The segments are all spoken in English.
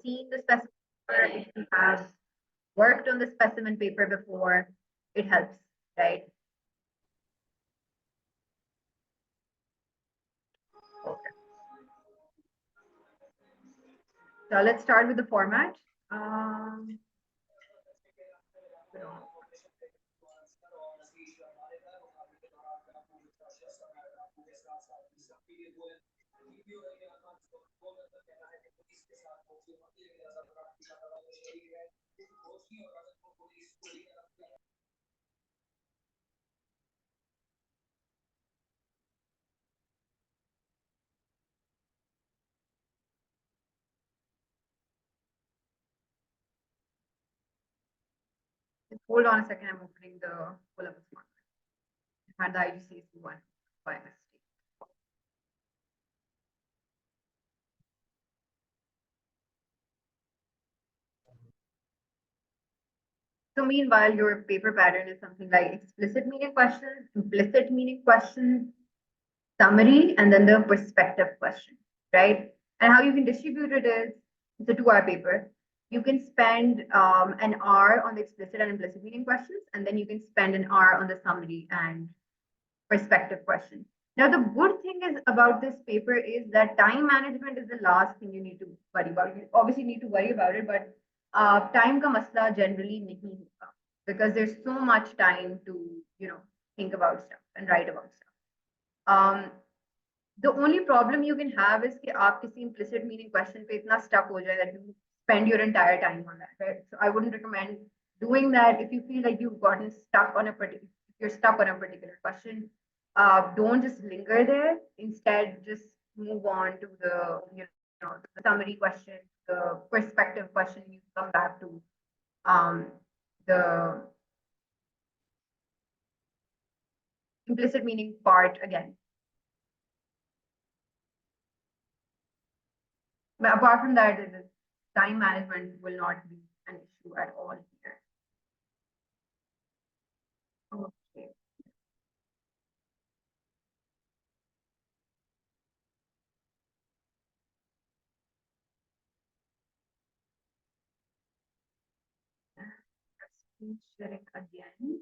seen the specimen paper, if you have worked on the specimen paper before, it helps, right? Okay. So let's start with the format. Hold on a second, I'm opening the pull up format. I had the IGCSE one by mistake. So meanwhile, your paper pattern is something like explicit meaning questions, implicit meaning questions, summary, and then the perspective question, right? And how you can distribute it is, it's a 2-hour paper. You can spend an hour on the explicit and implicit meaning questions, and then you can spend an hour on the summary and perspective question. Now, the good thing is about this paper is that time management is the last thing you need to worry about. You obviously need to worry about it, but time ka masla generally nahi hoga because there's so much time to, think about stuff and write about stuff. The only problem you can have is कि आप किसी implicit meaning question पे इतना stuck हो जाए that you spend your entire time on that, right? So I wouldn't recommend doing that. If you feel like you've gotten stuck on a particular, if you're stuck on a particular question, don't just linger there. Instead, just move on to the, the summary question, the perspective question. You come back to the implicit meaning part again. But apart from that, the time management will not be an issue at all here. Okay. Screen sharing again.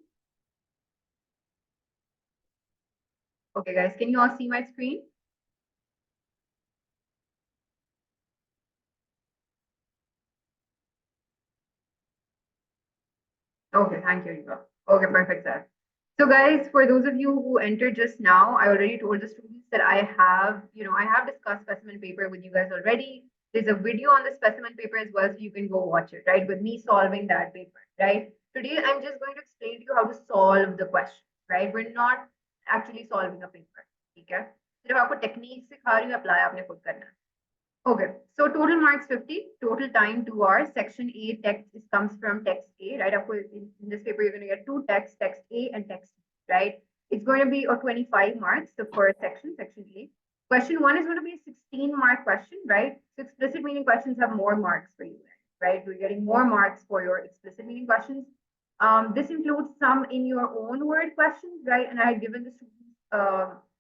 Okay, guys, can you all see my screen? Okay, thank you, Riva. Okay, perfect, sir. So guys, for those of you who entered just now, I already told the students that I have discussed specimen paper with you guys already. There's a video on the specimen paper as well, so you can go watch it, right? With me solving that paper, right? Today, I'm just going to explain to you how to solve the question, right? We're not actually solving a paper, okay? सिर्फ आपको technique सिखा रही हूँ, apply आपने खुद करना है. Okay, so total marks 50, total time 2 hours. Section A text comes from text A, right? Of course, in this paper, you're going to get 2 texts, text A and text B, right? It's going to be 25 marks, the first section, section A. Question 1 is going to be a 16-mark question, right? So explicit meaning questions have more marks for you, right? You're getting more marks for your explicit meaning questions. This includes some in your own word questions, right? And I had given the students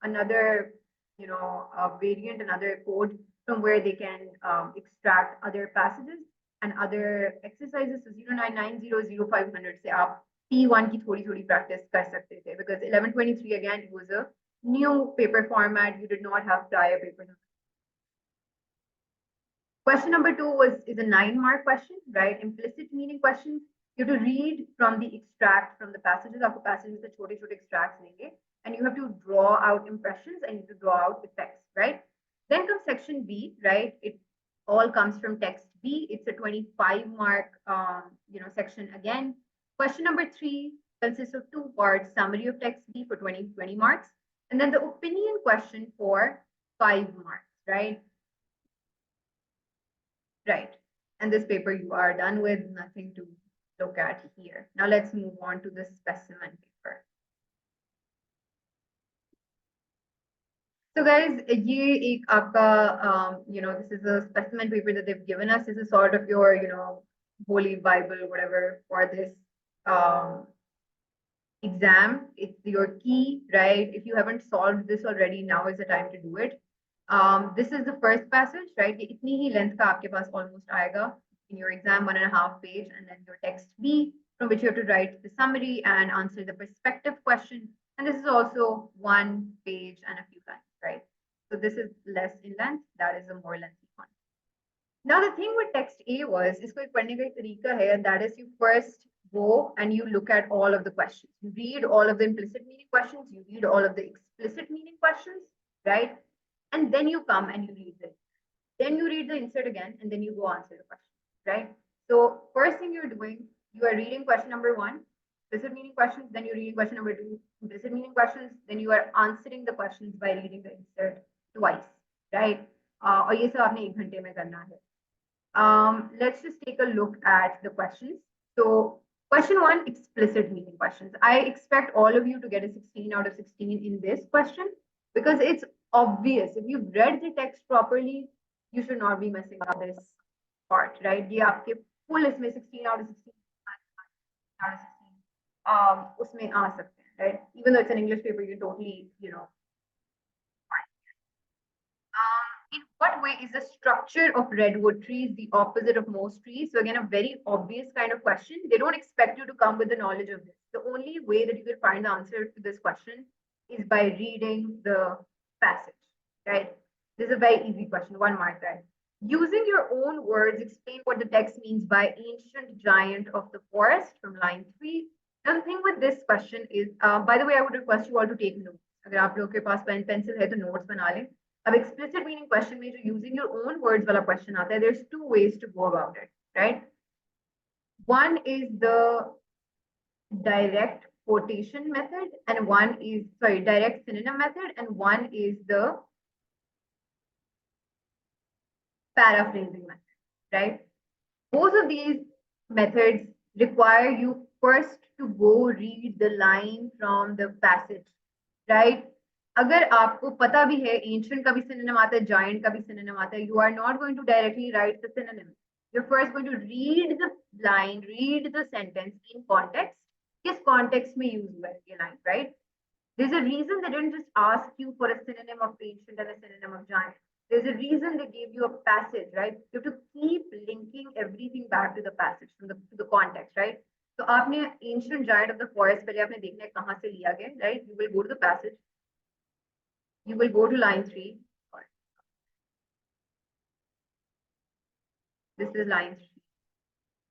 another, variant, another code from where they can extract other passages and other exercises. So 09900500 से आप P1 की थोड़ी practice कर सकते थे because 1123 again it was a new paper format. You did not have prior paper. Question number 2 is a 9-mark question, right? Implicit meaning questions. You have to read from the extract from the passages. आपको passages से छोटे extracts लेंगे and you have to draw out impressions and you have to draw out effects, right? Then comes section B, right? It all comes from text B. It's a 25-mark, section again. Question number 3 consists of 2 parts: summary of text B for 20 marks, and then the opinion question for 5 marks, right? Right. And this paper you are done with, nothing to look at here. Now let's move on to the specimen paper. So guys, ये एक आपका, this is a specimen paper that they've given us. This is sort of your, holy Bible, whatever, for this exam. It's your key, right? If you haven't solved this already, now is the time to do it. This is the first passage, right? ये इतनी ही length का आपके पास almost आएगा in your exam, 1.5 page, and then your text B, from which you have to write the summary and answer the perspective question. And this is also 1 page and a few lines, right? So this is less in length. That is a more lengthy one. Now the thing with text A was, इसको एक पढ़ने का एक तरीका है, and that is you first go and you look at all of the questions. You read all of the implicit meaning questions. You read all of the explicit meaning questions, right? And then you come and you read it. Then you read the insert again, and then you go answer the question, right? So first thing you're doing, you are reading question number 1, implicit meaning questions, then you're reading question number 2, implicit meaning questions, then you are answering the questions by reading the insert twice, right? और ये सब आपने 1 घंटे में करना है. Let's just take a look at the questions. So question 1, explicit meaning questions. I expect all of you to get a 16 out of 16 in this question because it's obvious. If you've read the text properly, you should not be messing up this part, right? ये आपके full इसमें 16 out of 16 out of 16 उसमें आ सकते हैं, right? Even though it's an English paper, you totally, in what way is the structure of redwood trees the opposite of most trees? So again, a very obvious kind of question. They don't expect you to come with the knowledge of this. The only way that you can find the answer to this question is by reading the passage, right? This is a very easy question, 1 mark there. Using your own words, explain what the text means by ancient giant of the forest from line 3. Now the thing with this question is, by the way, I would request you all to take notes. अगर आप लोगों के पास pen pencil है तो notes बना लें. अब explicit meaning question में जो using your own words वाला question आता है, there's 2 ways to go about it, right? One is the direct quotation method, and one is, direct synonym method, and one is the paraphrasing method, right? Both of these methods require you first to go read the line from the passage, right? अगर आपको पता भी है ancient का भी synonym आता है, giant का भी synonym आता है, you are not going to directly write the synonym. You're first going to read the line, read the sentence in context. किस context में use हुआ है ये line, right? There's a reason they didn't just ask you for a synonym of ancient and a synonym of giant. There's a reason they gave you a passage, right? You have to keep linking everything back to the passage, to the context, right? So आपने ancient giant of the forest पहले आपने देखना है कहाँ से लिया गया, right? You will go to the passage. You will go to line 3. This is line 3.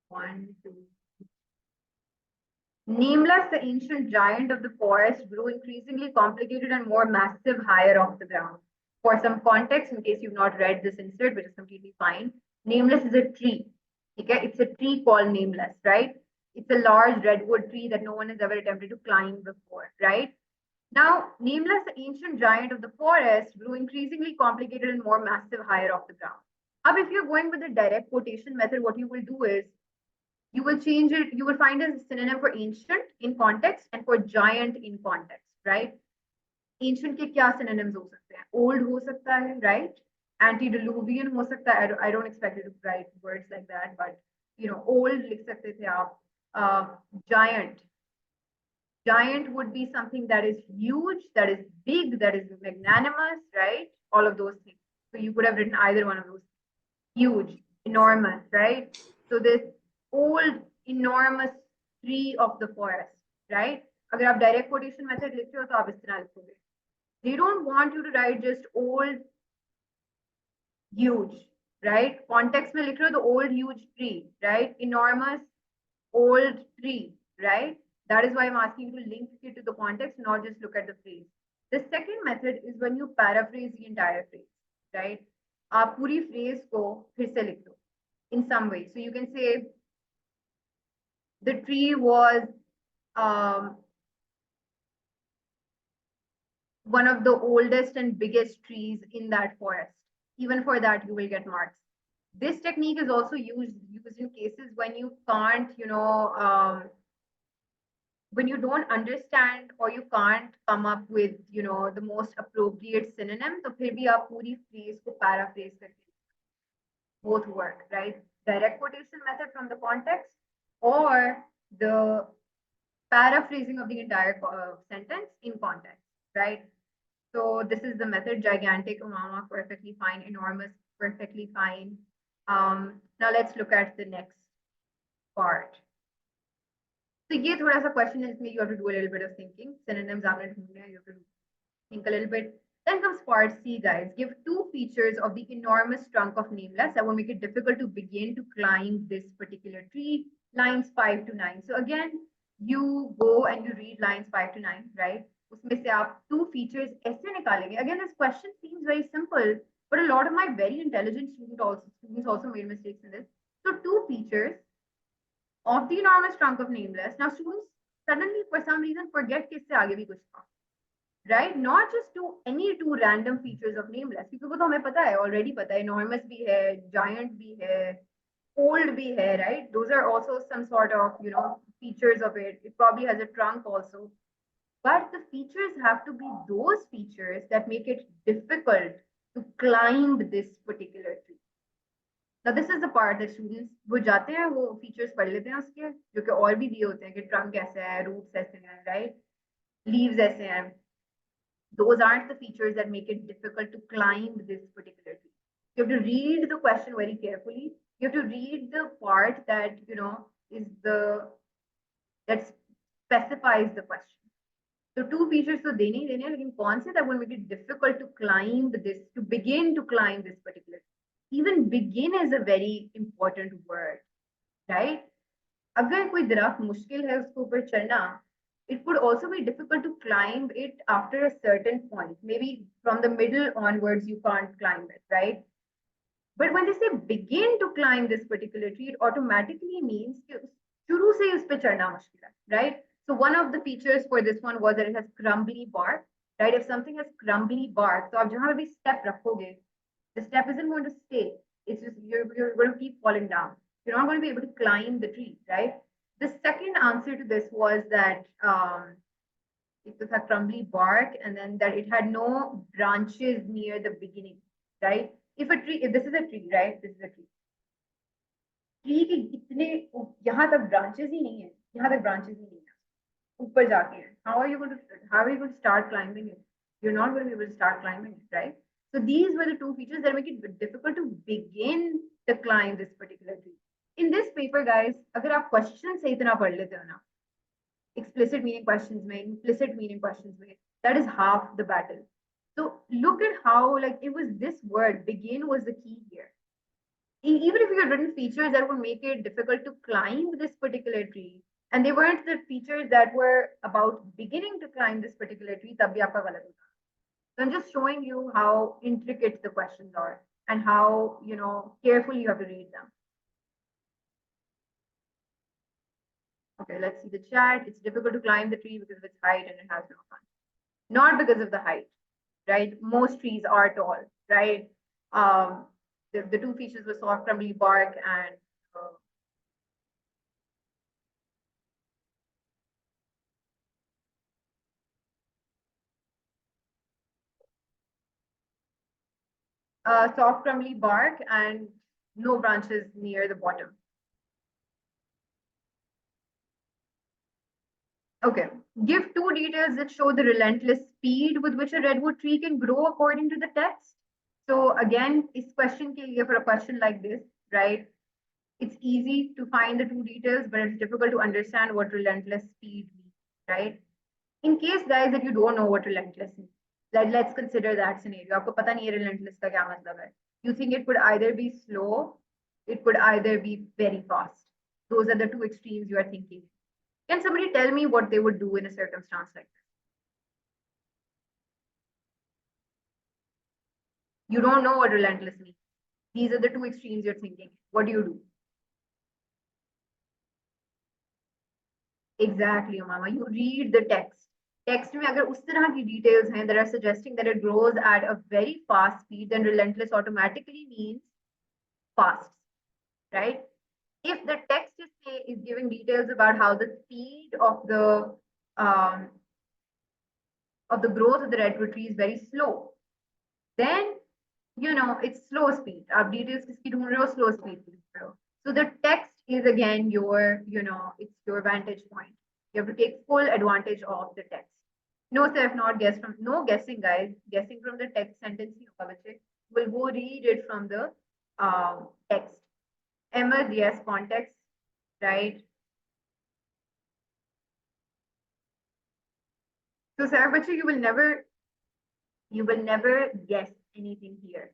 1, 2. Nameless, the ancient giant of the forest, grew increasingly complicated and more massive higher off the ground. For some context, in case you've not read this insert, which is completely fine, Nameless is a tree. Okay, it's a tree called Nameless, right? It's a large redwood tree that no one has ever attempted to climb before, right? Now, Nameless, the ancient giant of the forest, grew increasingly complicated and more massive higher off the ground. Now, if you're going with the direct quotation method, what you will do is you will change it, you will find a synonym for ancient in context and for giant in context, right? Ancient के क्या synonyms हो सकते हैं? Old हो सकता है, right? Antediluvian हो सकता है. I don't expect you to write words like that, but old लिख सकते थे आप. Giant. Giant would be something that is huge, that is big, that is magnanimous, right? All of those things. So you could have written either one of those. Huge, enormous, right? So this old, enormous tree of the forest, right? अगर आप direct quotation method लिखते हो तो आप इस तरह लिखोगे. They don't want you to write just old, huge, right? Context में लिख रहे हो तो old, huge tree, right? Enormous, old tree, right? That is why I'm asking you to link it to the context, not just look at the phrase. The second method is when you paraphrase the entire phrase, right? आप पूरी phrase को फिर से लिख दो in some way. So you can say the tree was one of the oldest and biggest trees in that forest. Even for that, you will get marks. This technique is also used in cases when you can't, when you don't understand or you can't come up with, the most appropriate synonym, तो फिर भी आप पूरी phrase को paraphrase करके both work, right? Direct quotation method from the context or the paraphrasing of the entire sentence in context, right? So this is the method: gigantic, umama, perfectly fine; enormous, perfectly fine. Now let's look at the next part. So ये थोड़ा सा question है, इसमें you have to do a little bit of thinking. Synonyms आपने ढूंढने हैं, you have to think a little bit. Then comes part C, guys. Give two features of the enormous trunk of nameless that will make it difficult to begin to climb this particular tree. Lines 5 to 9. So again, you go and you read lines 5 to 9, right? उसमें से आप two features ऐसे निकालेंगे. Again, this question seems very simple, but a lot of my very intelligent students also made mistakes in this. So two features of the enormous trunk of nameless. Now students suddenly for some reason forget कि इससे आगे भी कुछ था, right? Not just any two random features of nameless, क्योंकि वो तो हमें पता है, already पता है, enormous भी है, giant भी है, old भी है, right? Those are also some sort of, features of it. It probably has a trunk also. But the features have to be those features that make it difficult to climb this particular tree. Now this is the part that students वो जाते हैं, वो features पढ़ लेते हैं उसके, जो कि और भी दिए होते हैं कि trunk ऐसा है, roots ऐसे हैं, right? Leaves ऐसे हैं. Those aren't the features that make it difficult to climb this particular tree. You have to read the question very carefully. You have to read the part that, is that specifies the question. So two features तो देने ही देने हैं, लेकिन कौन से that will make it difficult to climb this, to begin to climb this particular tree. Even begin is a very important word, right? अगर कोई दरख्त मुश्किल है उसके ऊपर चढ़ना, it would also be difficult to climb it after a certain point. Maybe from the middle onwards, you can't climb it, right? But when they say begin to climb this particular tree, it automatically means कि शुरू से ही उस पे चढ़ना मुश्किल है, right? So one of the features for this one was that it has crumbly bark, right? If something has crumbly bark, तो आप जहाँ भी step रखोगे, the step isn't going to stay. It's just you're going to keep falling down. You're not going to be able to climb the tree, right? The second answer to this was that it was a crumbly bark, and then that it had no branches near the beginning, right? If this is a tree, right? This is a tree. Tree के इतने यहाँ तक branches ही नहीं है, यहाँ तक branches ही नहीं है, ऊपर जाके हैं. How are you going to start climbing it? You're not going to be able to start climbing it, right? So these were the two features that make it difficult to begin to climb this particular tree. In this paper, guys, अगर आप question से इतना पढ़ लेते हो ना, explicit meaning questions में, implicit meaning questions में, that is half the battle. So look at how, like, it was this word, begin, was the key here. Even if you had written features that would make it difficult to climb this particular tree, and they weren't the features that were about beginning to climb this particular tree, tab bhi aapka galat hota. So I'm just showing you how intricate the questions are and how, carefully you have to read them. Okay, let's see the chat. It's difficult to climb the tree because of its height and it has no fun. Not because of the height, right? Most trees are tall, right? The two features were soft, crumbly bark and soft, crumbly bark and no branches near the bottom. Okay, give two details that show the relentless speed with which a redwood tree can grow according to the text. So again, this question ke liye, for a question like this, right? It's easy to find the two details, but it's difficult to understand what relentless speed means, right? In case, guys, that you don't know what relentless means, let's consider that scenario. आपको पता नहीं है relentless का क्या मतलब है. You think it could either be slow, it could either be very fast. Those are the two extremes you are thinking. Can somebody tell me what they would do in a circumstance like this? You don't know what relentless means. These are the two extremes you're thinking. What do you do? Exactly, Mama. You read the text. Text में अगर उस तरह की details हैं that are suggesting that it grows at a very fast speed, then relentless automatically means fast, right? If the text is giving details about how the speed um, of the growth of the redwood tree is very slow, then it's slow speed. आप details किसकी ढूंढ रहे हो? Slow speed की ढूंढ रहे हो. So the text is again your, it's your vantage point. You have to take full advantage of the text. No, sir, if not guess from, no guessing, guys. Guessing from the text sentence ही होगा बच्चे. We'll go read it from the text. Ahmed, yes, context, right? So, sir, बच्चे, you will never guess anything here.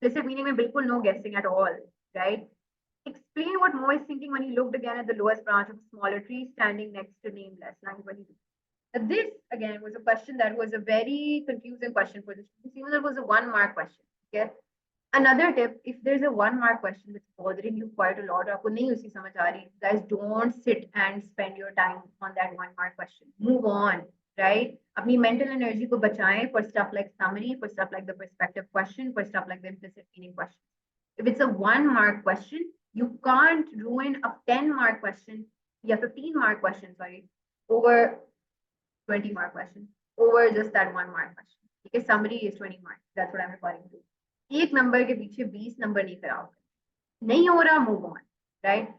Explicit meaning में बिल्कुल no guessing at all, right? Explain what Mo is thinking when he looked again at the lowest branch of a smaller tree standing next to nameless. Line 22. This again was a question that was a very confusing question for the students, even though it was a 1 mark question. Okay. Another tip, if there's a 1 mark question that's bothering you quite a lot, आपको नहीं उसी समझ आ रही, guys, don't sit and spend your time on that 1 mark question. Move on, right? अपनी mental energy को बचाएं for stuff like summary, for stuff like the perspective question, for stuff like the implicit meaning question. If it's a 1 mark question, you can't ruin a 10 mark question, yeah, 15 mark question, sorry, over 20 mark question, over just that 1 mark question. Because summary is 20 marks. That's what I'm referring to. एक number के पीछे 20 number नहीं कराओगे, नहीं हो रहा, move on, right?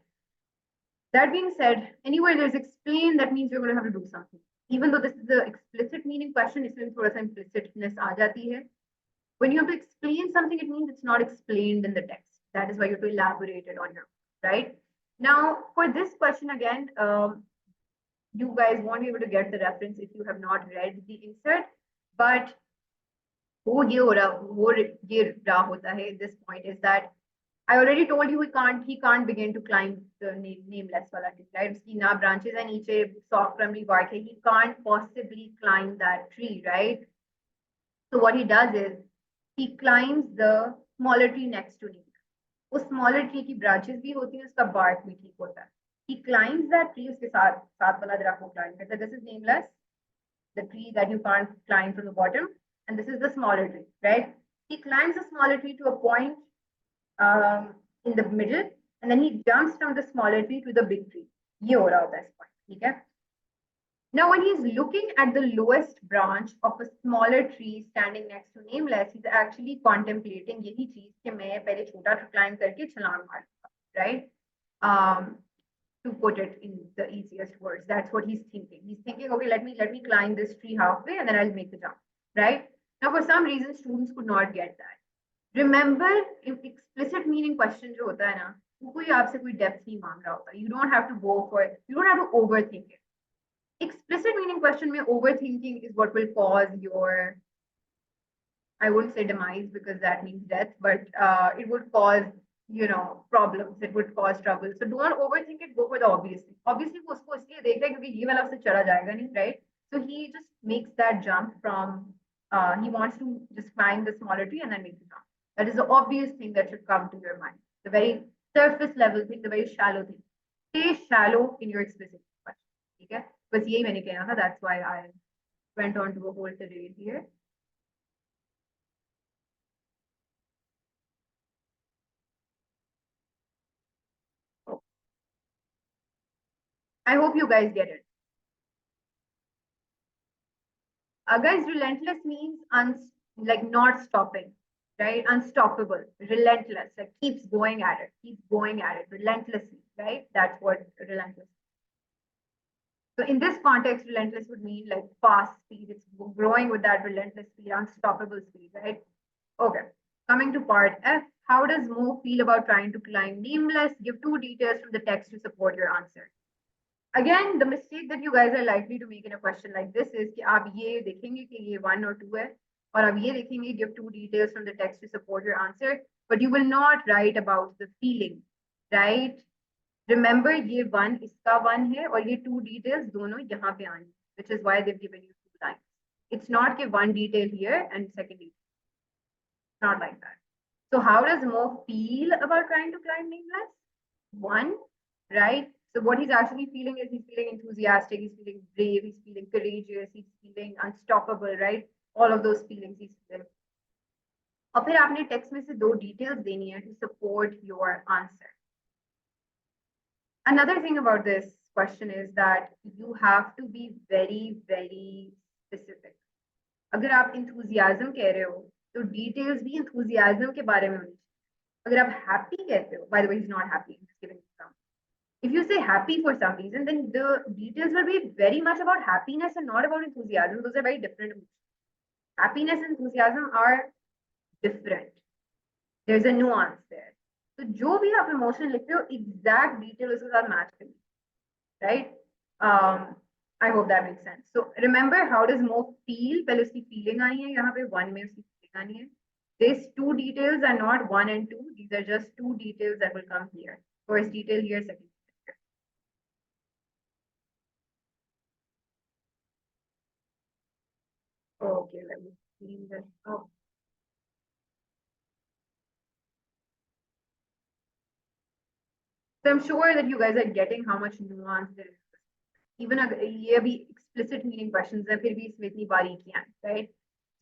That being said, anywhere there's explain, that means you're going to have to do something. Even though this is the explicit meaning question, इसमें भी थोड़ा सा implicitness आ जाती है. When you have to explain something, it means it's not explained in the text. That is why you have to elaborate it on your own, right? Now, for this question again, you guys won't be able to get the reference if you have not read the insert, but वो ये रहा होता है at this point is that I already told you he can't begin to climb the nameless wala tree, right? Uski na branches है नीचे, soft crumbly bark है, he can't possibly climb that tree, right? So what he does is he climbs the smaller tree next to him. उस smaller tree की branches भी होती हैं, उसका bark भी ठीक होता है. He climbs that tree, उसके साथ वाला दरख्त को climb करता है. This is nameless, the tree that you can't climb from the bottom, and this is the smaller tree, right? He climbs the smaller tree to a point in the middle, and then he jumps from the smaller tree to the big tree. ये हो रहा होता है इस point, ठीक है? Now, when he's looking at the lowest branch of a smaller tree standing next to nameless, he's actually contemplating यही चीज कि मैं पहले छोटा climb करके छलांग मारूंगा, right? To put it in the easiest words, that's what he's thinking. He's thinking, okay, let me climb this tree halfway, and then I'll make the jump, right? Now, for some reason, students could not get that. Remember, if explicit meaning question जो होता है ना, वो कोई आपसे कोई depth नहीं मांग रहा होता. You don't have to go for it. You don't have to overthink it. Explicit meaning question में overthinking is what will cause your, I wouldn't say demise because that means death, but it would cause, problems. It would cause trouble. So don't overthink it. Go for the obvious thing. Obviously, वो उसको इसलिए देख रहा है क्योंकि ये वाला उससे चढ़ा जाएगा नहीं, right? So he just makes that jump from. He wants to just climb the smaller tree and then make the jump. That is the obvious thing that should come to your mind. The very surface level thing, the very shallow thing. Stay shallow in your explicit question. Okay? बस यही मैंने कहना था. That's why I went on to a whole tirade here. I hope you guys get it. Guys, relentless means like not stopping, right? Unstoppable, relentless, like keeps going at it, relentlessly, right? That's what relentless. So in this context, relentless would mean like fast speed. It's growing with that relentless speed, unstoppable speed, right? Okay. Coming to part F, how does Mo feel about trying to climb nameless? Give 2 details from the text to support your answer. Again, the mistake that you guys are likely to make in a question like this is कि आप ये देखेंगे कि ये 1 or 2 है, और आप ये देखेंगे give 2 details from the text to support your answer, but you will not write about the feeling, right? Remember, ये 1 इसका 1 है और ये 2 details दोनों यहाँ पे आनी, which is why they've given you 2 lines. It's not कि 1 detail here and second detail. It's not like that. So how does Mo feel about trying to climb nameless? 1, right? So what he's actually feeling is he's feeling enthusiastic, he's feeling brave, he's feeling courageous, he's feeling unstoppable, right? All of those feelings he's feeling. और फिर आपने text में से 2 details देनी है to support your answer. Another thing about this question is that you have to be very, very specific. अगर आप enthusiasm कह रहे हो, तो details भी enthusiasm के बारे में होनी चाहिए. अगर आप happy कहते हो, by the way, he's not happy, he's giving example. If you say happy for some reason, then the details will be very much about happiness and not about enthusiasm. Those are very different emotions. Happiness and enthusiasm are different. There's a nuance there. So जो भी आप emotion लिखते हो, exact detail उसके साथ match करिए, right? I hope that makes sense. So remember, how does Mo feel? पहले उसकी feeling आई है, यहाँ पे one में उसकी feeling आनी है. These two details are not one and two. These are just two details that will come here. First detail here, second. Okay, let me clean this up. So I'm sure that you guys are getting how much nuance there is. Even अगर ये भी explicit meaning questions है, फिर भी इसमें इतनी बारीकियां हैं, right?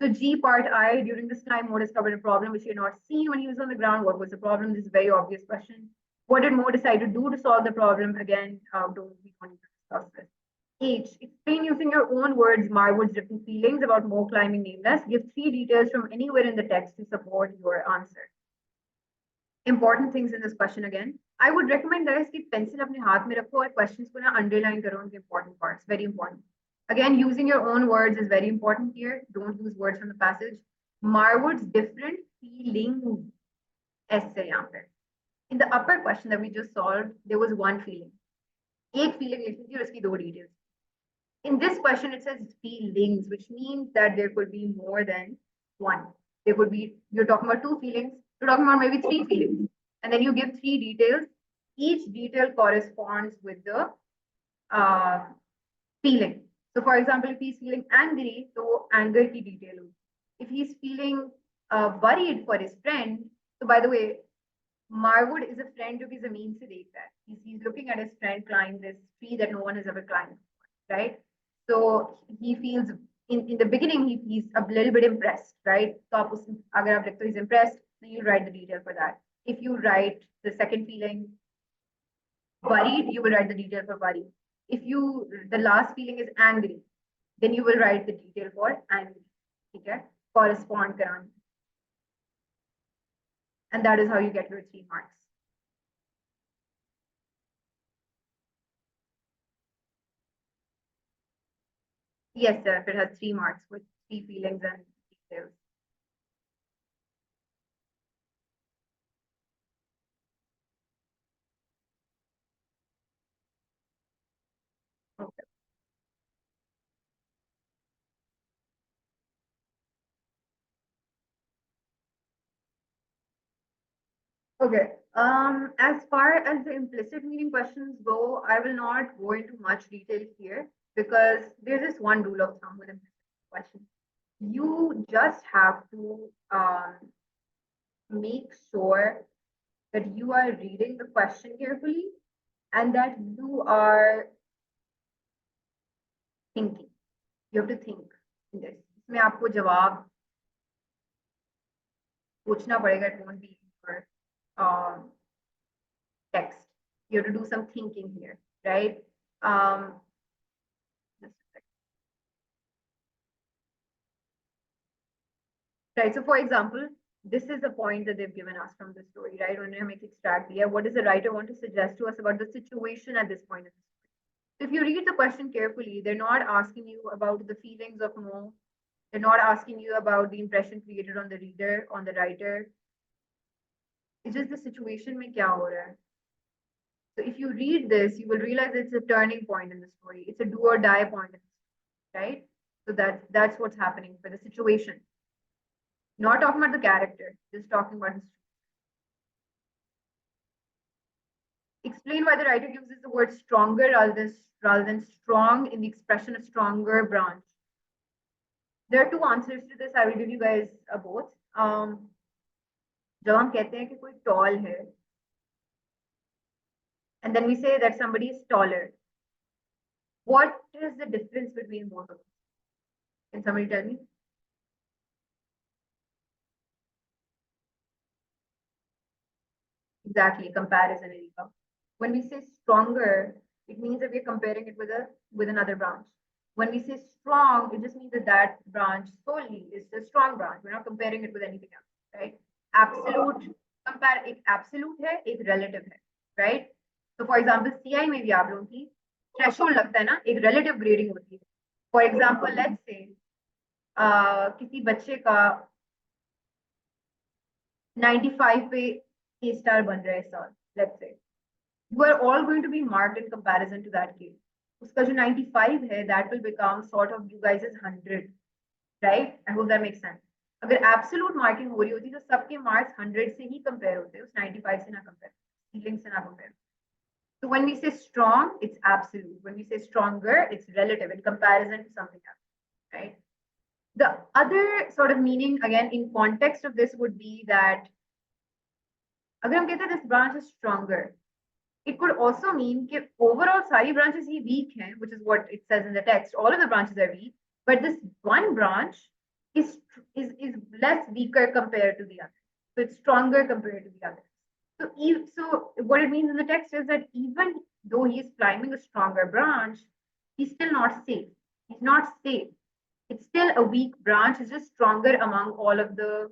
So G part I, during this time, Mo discovered a problem which he had not seen when he was on the ground. What was the problem? This is a very obvious question. What did Mo decide to do to solve the problem? Again, don't we don't need to discuss this. H, explain using your own words Marwood's different feelings about Mo climbing nameless. Give three details from anywhere in the text to support your answer. Important things in this question again. I would recommend guys कि pencil अपने हाथ में रखो और questions को ना underline करो उनके important parts. Very important. Again, using your own words is very important here. Don't use words from the passage. Marwood's different feelings. ऐसे यहाँ पे. In the upper question that we just solved, there was one feeling. एक feeling लिखी थी और उसकी दो details. In this question, it says feelings, which means that there could be more than one. There could be, you're talking about two feelings, you're talking about maybe three feelings. And then you give three details. Each detail corresponds with the feeling. So for example, if he's feeling angry, so anger ki detail. If he's feeling worried for his friend, so by the way, Marwood is a friend of his Amin se dekh that. He's looking at his friend climb this tree that no one has ever climbed, right? So he feels in the beginning he's a little bit impressed, right? So agar aap he's impressed, then you write the detail for that. If you write the second feeling worried, you will write the detail for worried. If the last feeling is angry, then you will write the detail for angry. Okay? Correspond karani. And that is how you get your 3 marks. Yes, sir. If it has 3 marks with 3 feelings and details. Okay. Okay. As far as the implicit meaning questions go, I will not go into much detail here because there's this one rule of thumb with implicit questions. You just have to make sure that you are reading the question carefully and that you are thinking. You have to think in this. इसमें आपको जवाब पूछना पड़ेगा. It won't be your text. You have to do some thinking here, right? Right. So, for example, this is the point that they've given us from the story, right? When we make extract here, what does the writer want to suggest to us about the situation at this point? If you read the question carefully, they're not asking you about the feelings of Mo. They're not asking you about the impression created on the reader, on the writer. It's just the situation mein kya ho raha hai. So if you read this, you will realize it's a turning point in the story. It's a do or die point, right? So that's what's happening for the situation. Not talking about the character, just talking about the story. Explain why the writer uses the word stronger rather than strong in the expression a stronger branch. There are two answers to this. I will give you guys both. जब हम कहते हैं कि कोई tall है, and then we say that somebody is taller. What is the difference between both of them? Can somebody tell me? Exactly, comparison, Erika. When we say stronger, it means that we're comparing it with another branch. When we say strong, it just means that that branch solely is a strong branch. We're not comparing it with anything else, right? Absolute compare एक absolute है, एक relative है, right? तो for example CI में भी आप लोगों की थ्रेशोल्ड लगता है ना, एक रिलेटिव ग्रेडिंग होती है. फॉर एग्जाम्पल लेट्स से किसी बच्चे का 95 पे A स्टार बन रहा है इस साल, let's say you are all going to be marked in comparison to that kid. उसका जो 95 है that will become sort of you guys' 100, right? I hope that makes sense. अगर एब्सोल्यूट मार्किंग हो रही होती तो सबके मार्क्स 100 से ही कंपेयर होते, उस 95 से ना कंपेयर, फीलिंग से ना compare. So when we say strong, it's absolute. When we say stronger, it's relative in comparison to something else, right? The other sort of meaning, again, in context of this would be that अगर हम कहते हैं this branch is stronger, it could also mean that overall सारी branches ही weak हैं, which is what it says in the text. All of the branches are weak, but this one branch is is less weaker compared to the other. So it's stronger compared to the other. So what it means in the text is that even though he is climbing a stronger branch, he's still not safe. He's not safe. It's still a weak branch. It's just stronger among all of the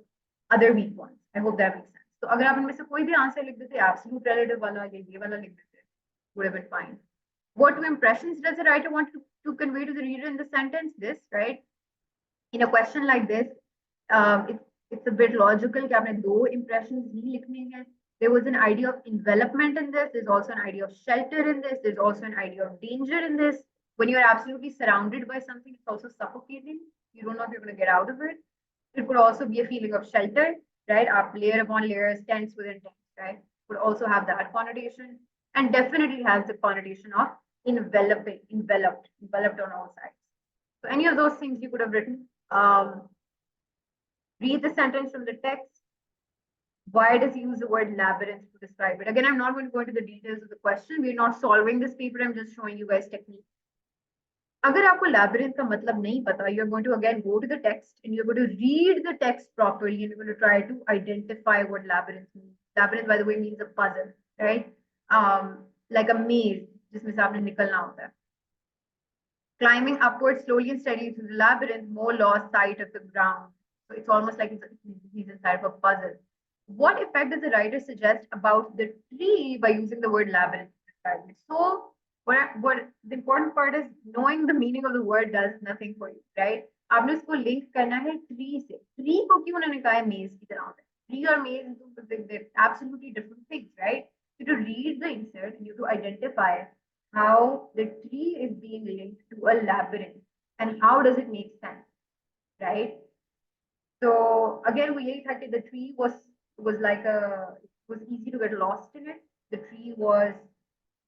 other weak ones. I hope that makes sense. So अगर आप इनमें से कोई भी answer लिख देते, absolute relative वाला या ये वाला लिख देते, would have been fine. What two impressions does the writer want to convey to the reader in the sentence? This, right? In a question like this, it's a bit logical कि आपने दो impressions ही लिखने हैं. There was an idea of envelopment in this. There's also an idea of shelter in this. There's also an idea of danger in this. When you're absolutely surrounded by something, it's also suffocating. You don't know if you're going to get out of it. It could also be a feeling of shelter, right? Up layer upon layers, tents within tents, right? Would also have that connotation, and definitely has the connotation of enveloping, enveloped on all sides. So any of those things you could have written. Read the sentence from the text. Why does he use the word labyrinth to describe it? Again, I'm not going to go into the details of the question. We're not solving this paper. I'm just showing you guys technique. अगर आपको labyrinth का मतलब नहीं पता, you're going to again go to the text and you're going to read the text properly and you're going to try to identify what labyrinth means. Labyrinth, by the way, means a puzzle, right? Like a maze, जिसमें से आपने निकलना होता है. Climbing upwards slowly and steadily through the labyrinth, Mo lost sight of the ground. So it's almost like he's inside of a puzzle. What effect does the writer suggest about the tree by using the word labyrinth to describe it? So what the important part is, knowing the meaning of the word does nothing for you, right? आपने उसको link करना है tree से. Tree को क्यों उन्होंने कहा है मेज की तरह होता है? Tree or maze, they're absolutely different things, right? So to read the insert, you to identify how the tree is being linked to a labyrinth and how does it make sense, right? So again, we यही था कि the tree was like it was easy to get lost in it. The tree was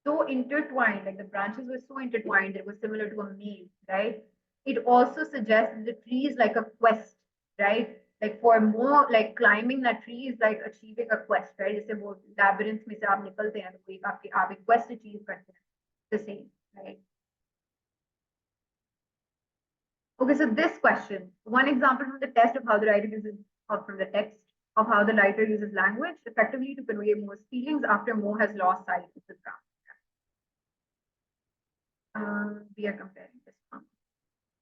so intertwined, like the branches were so intertwined, it was similar to a maze, right? It also suggests that the tree is like a quest, right? Like for more, like climbing that tree is like achieving a quest, right? जैसे वो labyrinth में से आप निकलते हैं तो एक आप एक quest achieve करते हैं, the same, right? Okay, so this question, one example from the test of how the writer uses, or from the text of how the writer uses language effectively to convey Mo's feelings after Mo has lost sight of the ground. We are comparing this one.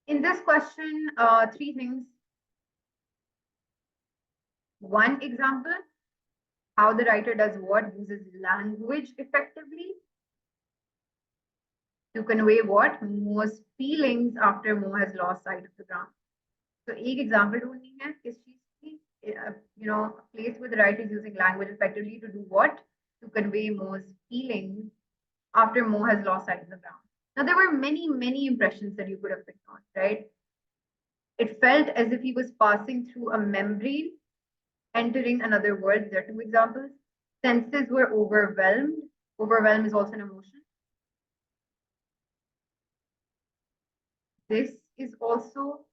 In this question, three things. One example, how the writer does what? Uses language effectively to convey what? Mo's feelings after Mo has lost sight of the ground. So, एक example ढूंढनी है किस चीज की? A place where the writer is using language effectively to do what? To convey Mo's feelings after Mo has lost sight of the ground. Now, there were many impressions that you could have picked on, right? It felt as if he was passing through a membrane, entering another world. There are two examples. Senses were overwhelmed. Overwhelm is also an emotion. This is also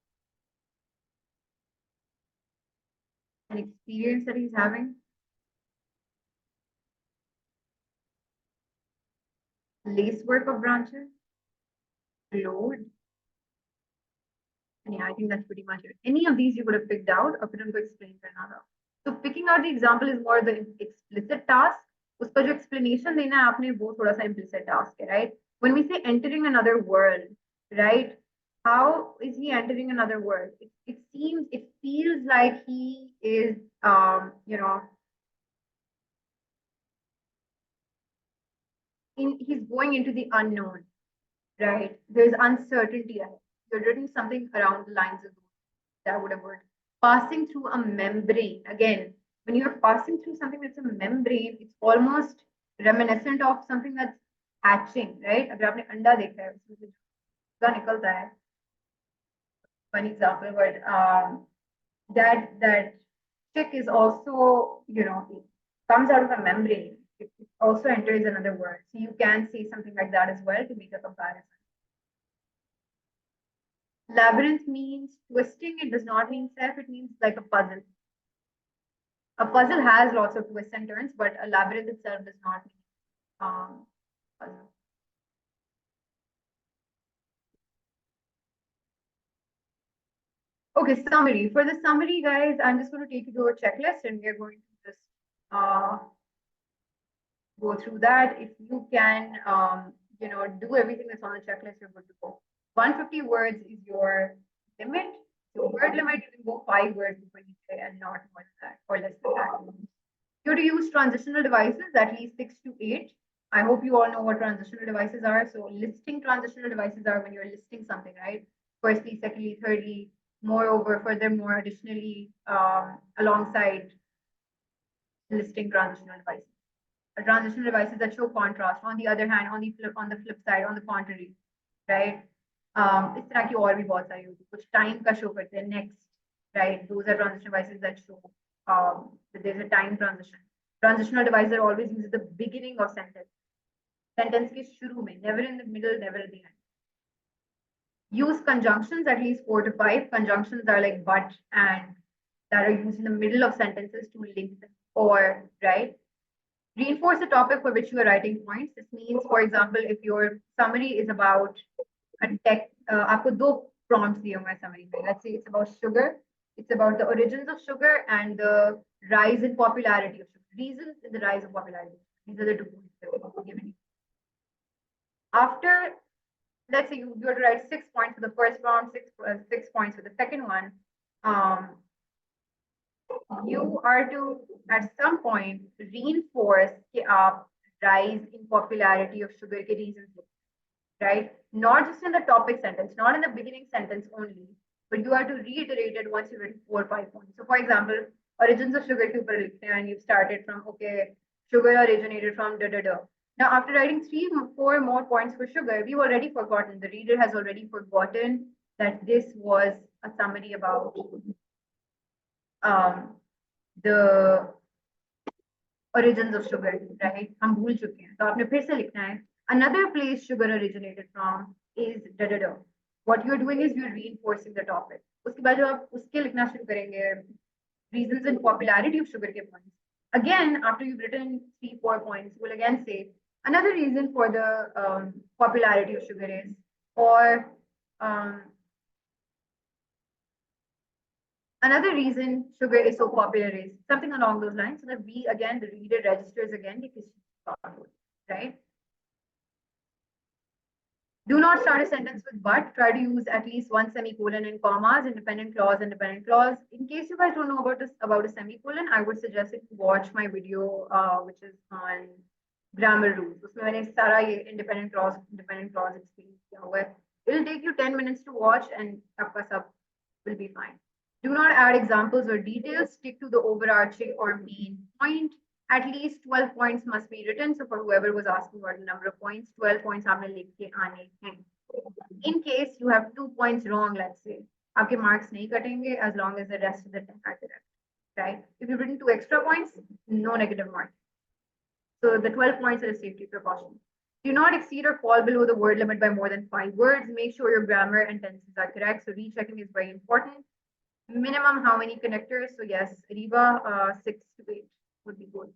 an experience that he's having. Lacework of branches. Load. And yeah, I think that's pretty much it. Any of these you could have picked out or couldn't explain for another. So picking out the example is more the explicit task. उसका जो explanation देना है आपने वो थोड़ा सा implicit task है, right? When we say entering another world, right? How is he entering another world? It feels like he is, he's going into the unknown, right? There's uncertainty ahead. You're written something around the lines of that would have worked. Passing through a membrane. Again, when you're passing through something that's a membrane, it's almost reminiscent of something that's hatching, right? अगर आपने अंडा देखा है उसमें से जो निकलता है, one example, but that chick is also, it comes out of a membrane. It also enters another word. So you can say something like that as well to make a comparison. Labyrinth means twisting. It does not mean self. It means like a puzzle. A puzzle has lots of twists and turns, but a labyrinth itself does not mean puzzle. Okay, summary. For the summary, guys, I'm just going to take you to a checklist and we're going to just go through that. If you can, do everything that's on the checklist, you're good to go. 150 words is your limit. So word limit, you can go 5 words before you say and not more than that or less than that. You have to use transitional devices, at least 6 to 8. I hope you all know what transitional devices are. So listing transitional devices are when you're listing something, right? Firstly, secondly, thirdly, moreover, furthermore, additionally, alongside listing transitional devices. Transitional devices that show contrast. On the other hand, on the flip side, on the contrary, right? इस तरह की और भी बहुत सारी होती है. कुछ time का show करते हैं next, right? Those are transition devices that show that there's a time transition. Transitional device are always used at the beginning of sentence. Sentence के शुरू में, never in the middle, never at the end. Use conjunctions, at least 4 to 5. Conjunctions are like but and, that are used in the middle of sentences to link them, or, right? Reinforce the topic for which you are writing points. This means, for example, if your summary is about a tech, आपको 2 prompts दिए होंगे summary में. Let's say it's about sugar. It's about the origins of sugar and the rise in popularity of sugar. Reasons in the rise of popularity. These are the 2 points that we're given. After, let's say you have to write 6 points for the first prompt, 6 points for the second one. You are to, at some point, reinforce कि आप rise in popularity of sugar के reasons, right? Not just in the topic sentence, not in the beginning sentence only, but you have to reiterate it once you've written 4 or 5 points. So, for example, origins of sugar के ऊपर लिखते हैं and you've started from, okay, sugar originated from da da da. Now, after writing 3 or 4 more points for sugar, we've already forgotten, the reader has already forgotten that this was a summary about the origins of sugar, right? हम भूल चुके हैं, तो आपने फिर से लिखना है. Another place sugar originated from is da da da. What you're doing is you're reinforcing the topic. उसके बाद जो आप उसके लिखना शुरू करेंगे, reasons and popularity of sugar के points. Again, after you've written 3, 4 points, you will again say another reason for the popularity of sugar is, or another reason sugar is so popular is something along those lines, so that we, again, the reader registers again, right? Do not start a sentence with but. Try to use at least 1 semicolon and commas, independent clause. In case you guys don't know about a semicolon, I would suggest that you watch my video, which is on grammar rules. उसमें मैंने सारा ये independent clause explain किया हुआ है. It'll take you 10 minutes to watch and आपका सब will be fine. Do not add examples or details. Stick to the overarching or main point. At least 12 points must be written. So for whoever was asking about the number of points, 12 points आपने लिख के आने हैं. In case you have 2 points wrong, let's say, आपके marks नहीं कटेंगे as long as the rest of the 10 are correct, right? If you've written 2 extra points, no negative mark. So the 12 points are a safety precaution. Do not exceed or fall below the word limit by more than 5 words. Make sure your grammar and tenses are correct. So rechecking is very important. Minimum how many connectors? So yes, Riva, 6 to 8 would be good.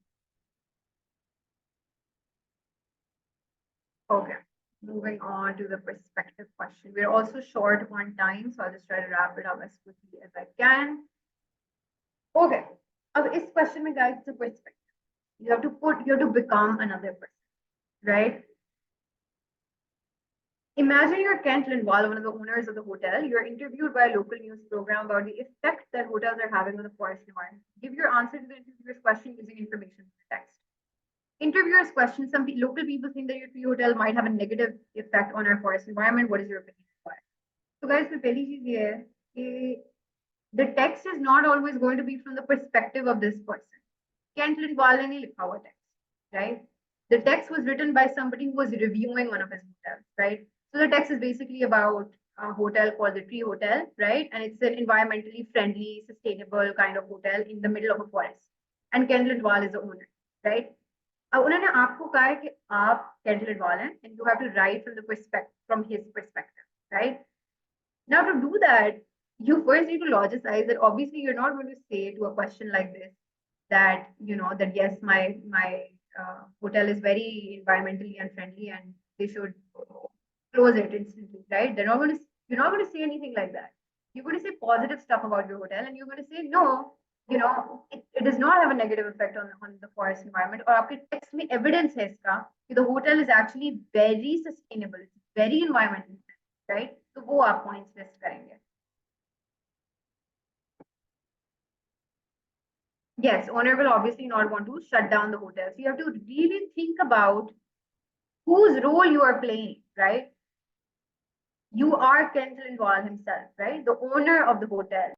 Okay, moving on to the perspective question. We're also short on time, so I'll just try to wrap it up as quickly as I can. Okay, अब इस question में guys, it's a perspective. You have to become another person, right? Imagine you're Kent Lindwall, one of the owners of the hotel. You're interviewed by a local news program about the effect that hotels are having on the forest environment. Give your answer to the interviewer's question using information in the text. Interviewers question, some local people think that your tree hotel might have a negative effect on our forest environment. What is your opinion? So guys, the पहली चीज ये है कि the text is not always going to be from the perspective of this person. Kent Lindwall ने नहीं लिखा हुआ text, right? The text was written by somebody who was reviewing one of his hotels, right? So the text is basically about a hotel called the Tree Hotel, right? And it's an environmentally friendly, sustainable kind of hotel in the middle of a forest. And Kent Lindwall is the owner, right? अब उन्होंने आपको कहा है कि आप Kent Lindwall हैं, and you have to write from his perspective, right? Now to do that, you first need to logicize that obviously you're not going to say to a question like this that that yes, my hotel is very environmentally unfriendly and they should close it instantly, right? You're not going to say anything like that. You're going to say positive stuff about your hotel, and you're going to say no, it does not have a negative effect on the forest environment. Or आपके text में evidence है इसका कि the hotel is actually very sustainable, it's very environmental friendly, right? तो वो आप points list करेंगे. Yes, owner will obviously not want to shut down the hotel. So you have to really think about whose role you are playing, right? You are Kent Lindwall himself, right? The owner of the hotel.